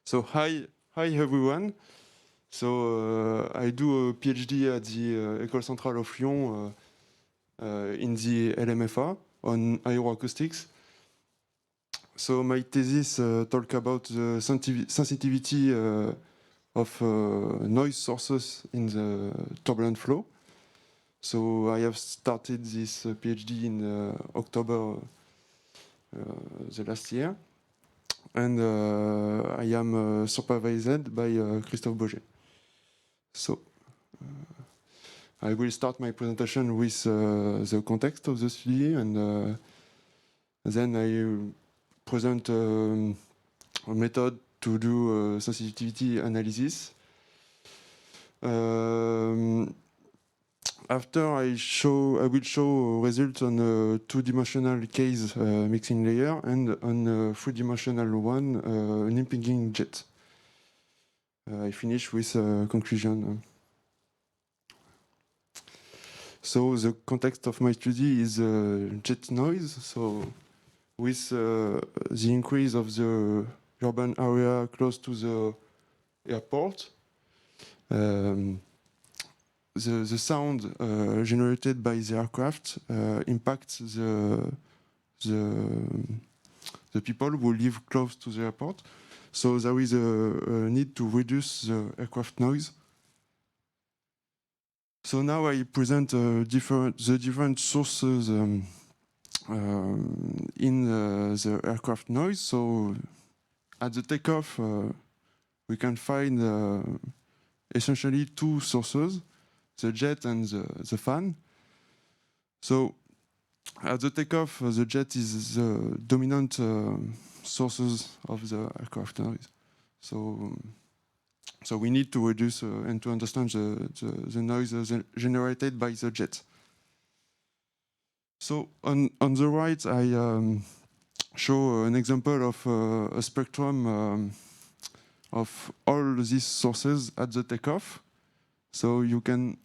So hi everyone. So I do a PhD at the École Centrale of Lyon in the LMFA on aeroacoustics. So my thesis talk about the sensitivity of noise sources in the turbulent flow. So I have started this PhD in October the last year. And I am supervised by Christophe Boger. So I will start my presentation with the context of the study, and then I present a method to do sensitivity analysis. After I will show results on a two-dimensional case mixing layer and on a three-dimensional one, an impinging jet. I finish with a conclusion. So the context of my study is jet noise. So with the increase of the urban area close to the airport, the sound generated by the aircraft impacts the people who live close to the airport. So there is a need to reduce the aircraft noise. So now I present the different sources in the aircraft noise. So at the takeoff, we can find essentially two sources, the jet and the fan. So at the takeoff, the jet is the dominant sources of the aircraft noise. So we need to reduce and to understand the noise generated by the jet. So on the right, I show an example of a spectrum of all these sources at the takeoff. So you can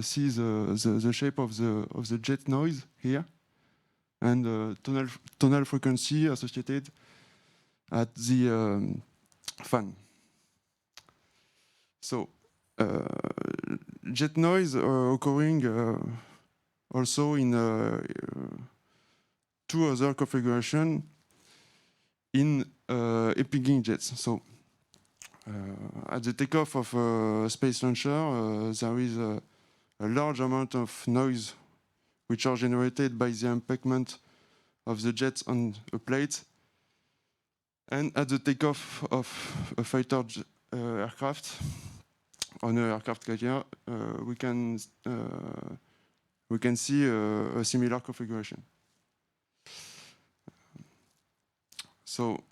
see the shape of the jet noise here, and tonal frequency associated at the fan. So jet noise occurring also in two other configurations in impinging jets. So at the takeoff of a space launcher, there is a large amount of noise which are generated by the impingement of the jets on a plate. And at the takeoff of a fighter aircraft, on an aircraft carrier, we can see a similar configuration. So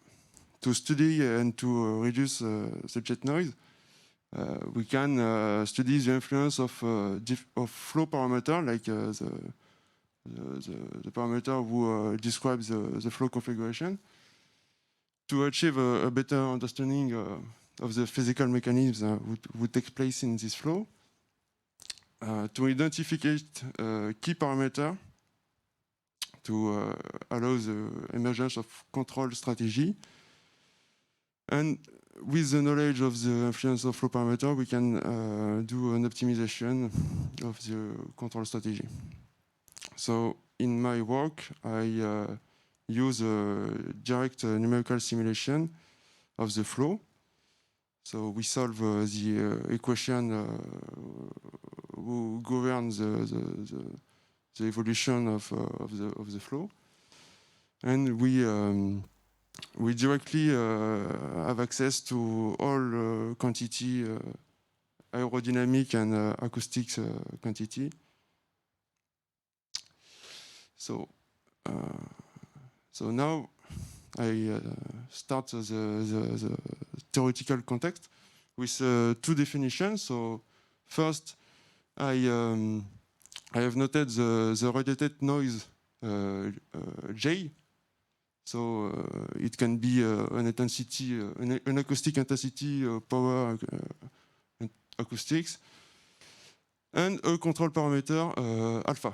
to study and to reduce the jet noise, we can study the influence of flow parameter, like the parameter who describes the flow configuration, to achieve a better understanding of the physical mechanisms would take place in this flow, to identify key parameter to allow the emergence of control strategy. And with the knowledge of the influence of flow parameter, we can do an optimization of the control strategy. So in my work, I use a direct numerical simulation of the flow. So we solve the equation who governs the evolution of the flow, and we directly have access to all quantity, aerodynamic and acoustics quantity. So now I start the theoretical context with two definitions. So first, I have noted the radiated noise J. So it can be an intensity, an acoustic intensity, power acoustics, and a control parameter alpha.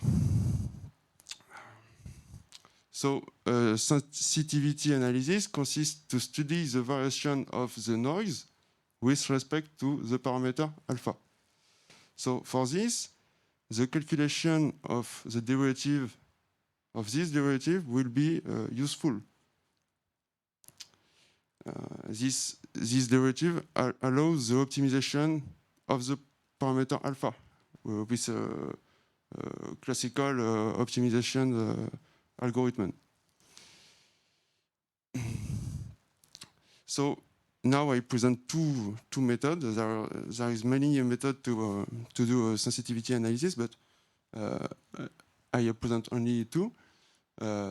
So sensitivity analysis consists to study the variation of the noise with respect to the parameter alpha. So for this, the calculation of the derivative of this derivative will be useful. This derivative allows the optimization of the parameter alpha with classical optimization algorithm. So now I present two methods. There is many methods to do sensitivity analysis, but I present only two.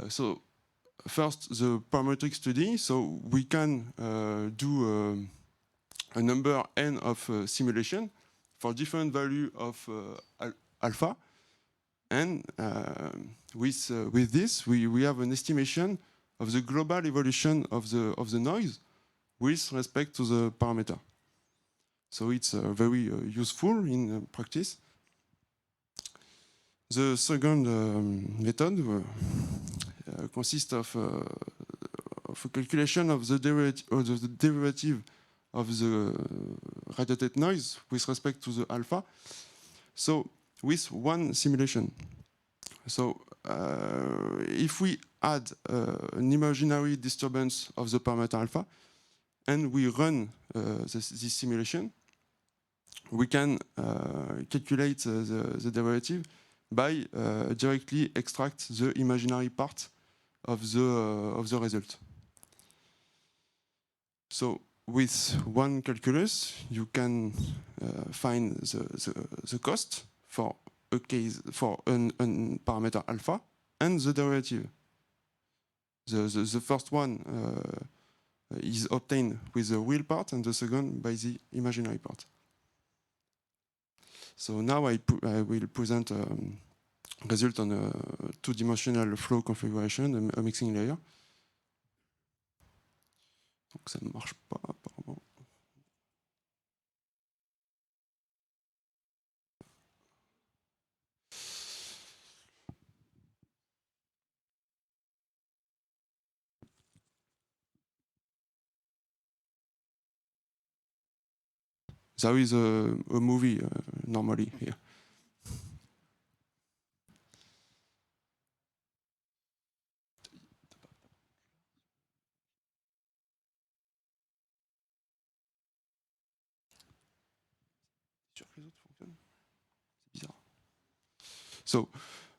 So first, the parametric study. So we can do a number n of simulation for different value of alpha, and with this we have an estimation of the global evolution of the noise with respect to the parameter. So it's very useful in practice. The second method consists of a calculation of the derivative of the radiated noise with respect to the alpha. So with one simulation. So if we add an imaginary disturbance of the parameter alpha and we run this simulation, we can calculate the derivative by directly extract the imaginary part of the result. So with one calculus, you can find the cost for a case for an parameter alpha and the derivative. The first one is obtained with the real part, and the second by the imaginary part. So now I will present result on a two-dimensional flow configuration, a mixing layer. Donc ça ne marche pas apparemment. There is a movie normally here. So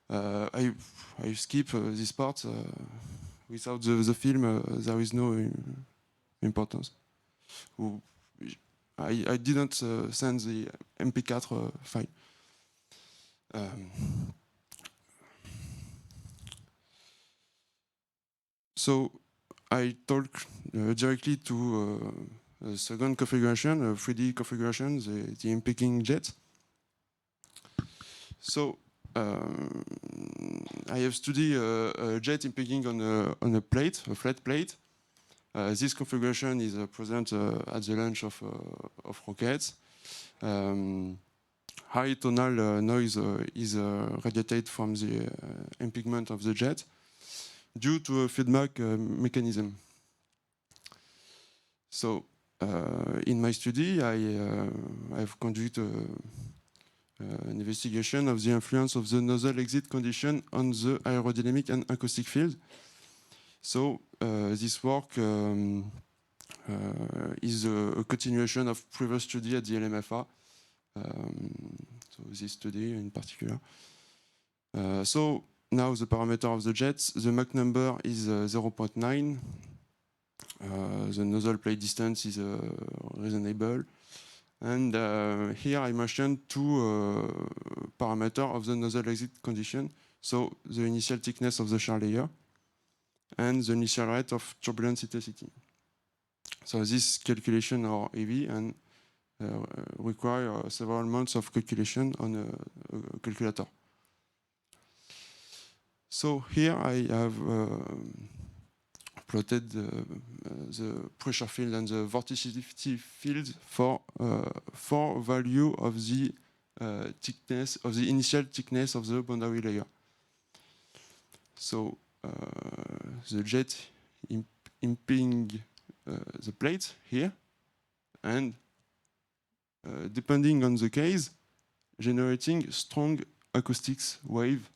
I skip this part. Without the film, there is no importance. I didn't send the MP4 file. So I talk directly to the second configuration, a 3D configuration, the impinging jet. So I have studied a jet impinging on a plate, a flat plate. This configuration is present at the launch of rockets. High tonal noise is radiated from the impingement of the jet due to a feedback mechanism. So in my study, I have conducted an investigation of the influence of the nozzle exit condition on the aerodynamic and acoustic field. So this work is a continuation of previous study at the LMFA. So this study in particular. So now the parameter of the jets, the Mach number is 0.9. The nozzle plate distance is reasonable. And here I mentioned two parameters of the nozzle exit condition. So the initial thickness of the shell layer and the initial rate of turbulence intensity. So this calculation are heavy and require several months of calculation on a calculator. So here I have plotted the pressure field and the vorticity field for value of the thickness of the initial thickness of the boundary layer. So the jet imping the plate here, and depending on the case, generating strong acoustics wave.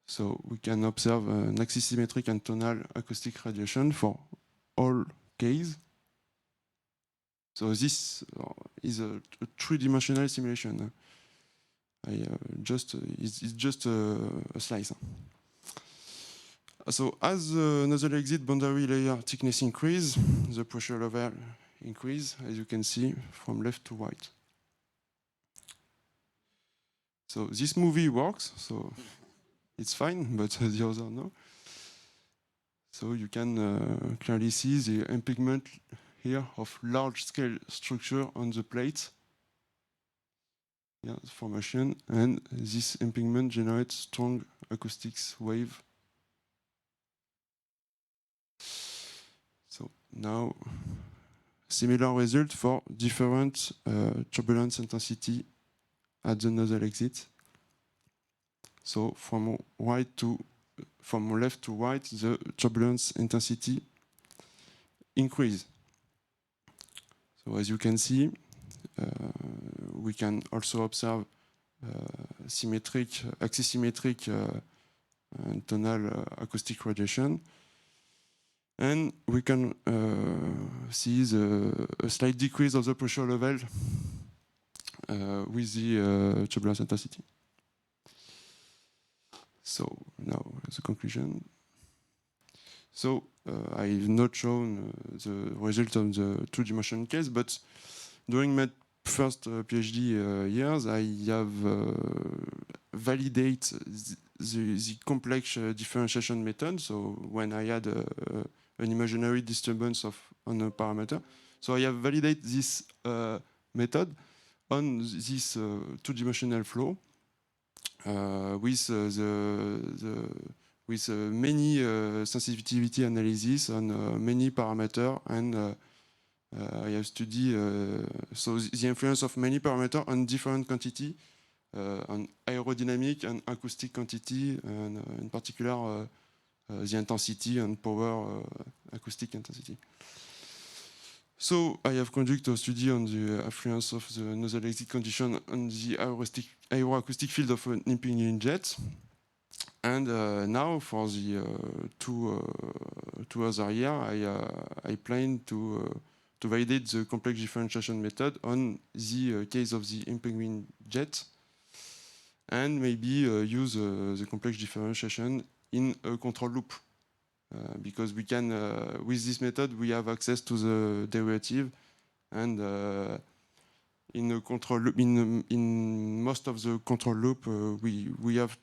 So we can observe an axisymmetric and tonal acoustic radiation for all cases. So this is a three-dimensional simulation. It's just a slice. So as the nozzle exit boundary layer thickness increase, the pressure level increase, as you can see, from left to right. So this movie works, so it's fine, but the other no. So you can clearly see the impingement here of large-scale structure on the plate. Yeah, the formation, and this impingement generates strong acoustics wave. So now, similar result for different turbulence intensity at the nozzle exit. So from left to right, the turbulence intensity increase. So as you can see, we can also observe symmetric, axisymmetric and tonal acoustic radiation. And we can see a slight decrease of the pressure level with the turbulence intensity. So now the conclusion. So I've not shown the result of the two-dimensional case, but during my first PhD years, I have validated the complex differentiation method. So when I had an imaginary disturbance on a parameter, so I have validated this method on this two-dimensional flow with many sensitivity analysis on many parameters, and I have studied so the influence of many parameters on different quantity, on aerodynamic and acoustic quantity, and in particular the intensity and power acoustic intensity. So I have conducted a study on the influence of the nozzle exit condition on the aeroacoustic field of an impinging jet. And now for the two other years, I plan to validate the complex differentiation method on the case of the impinging jet, and maybe use the complex differentiation in a control loop. Because we can, with this method, we have access to the derivative, and in a control loop, in most of the control loop, we have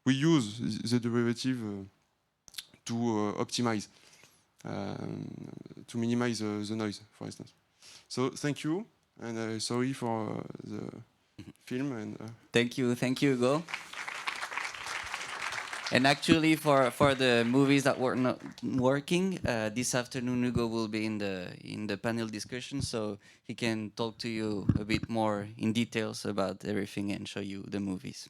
we use the derivative to optimize, to minimize the noise, for instance. So thank you, and sorry for the film. And thank you, Hugo. And actually, for the movies that were not working, this afternoon Hugo will be in the panel discussion, so he can talk to you a bit more in details about everything and show you the movies.